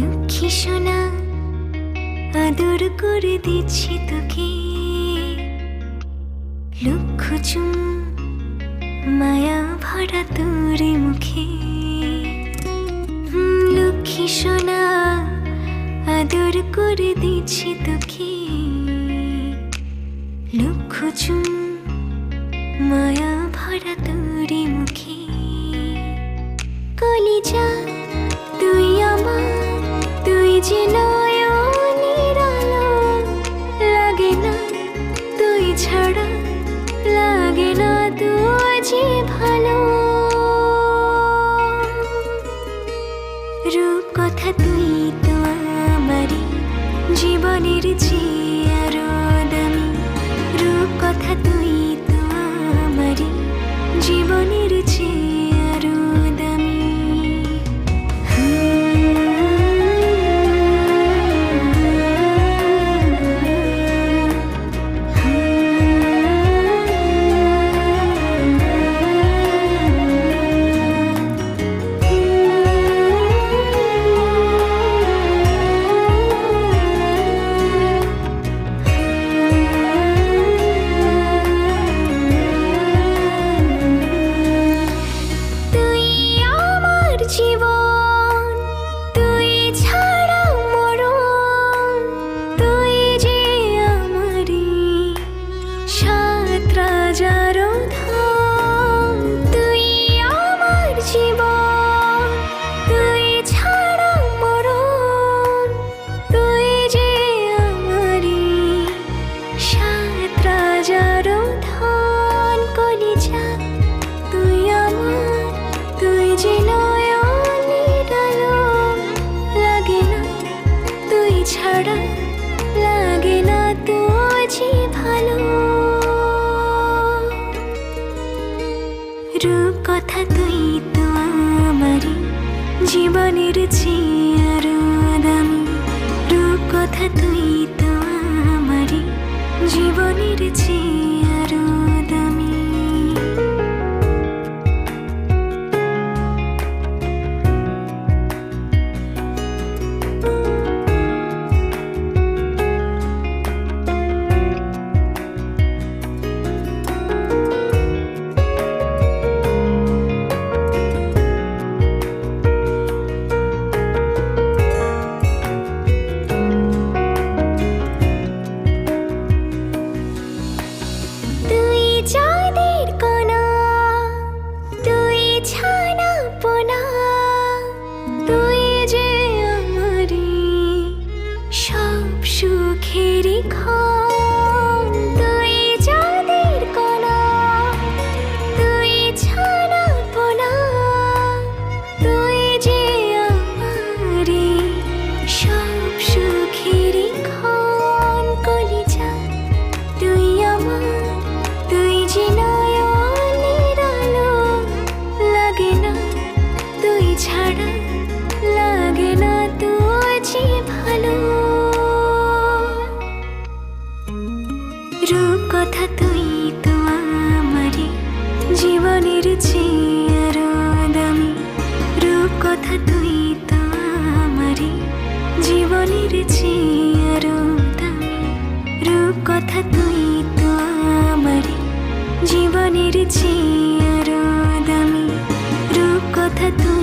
লক্ষ্মী সোনা আদর করে দিচ্ছি তোকে, লক্ষ চুম মায়া ভরা তোর মুখে। লক্ষ্মী সোনা আদর করে দিচ্ছি তোকে, লক্ষ চুম মায়া ভরা তোর মুখে। কলিজা তুই আমার, তুই যে নয়নের আলো, লাগে না তুই ছাড়া, লাগে না তুই যে ভালো। রূপ কথা তুই তো আমারই জীবনের চেয়ে আরো দামি, রূপ কথা তুই তো আমারই জীবনের চেয়ে আরো দামি। লাগে না তুই যে ভালো। রূপ কথা তুই তো আমারই জীবনের চেয়ে আরো দামি, রূপ কথা তুই তো আমারই জীবনের চেয়ে আরো দামি। সুখেরি খান তুই যাদের কণা, তুই ছানা পোনা, তুই যে আমারি সব সুখেরি খান। কলিজা তুই আমার, তুই যে নয়নের আলো, লাগে না তুই ছাড়া, লাগে না তুই যে ভালো। রূপ কথা তুই তো আমারই জীবনের চেয়ে আরো দামি, রূপ কথা তুই তো আমারই জীবনের চেয়ে আরো দামি, রূপ কথা তুই তো আমারই জীবনের চেয়ে আরো দামি, রূপ কথা তুই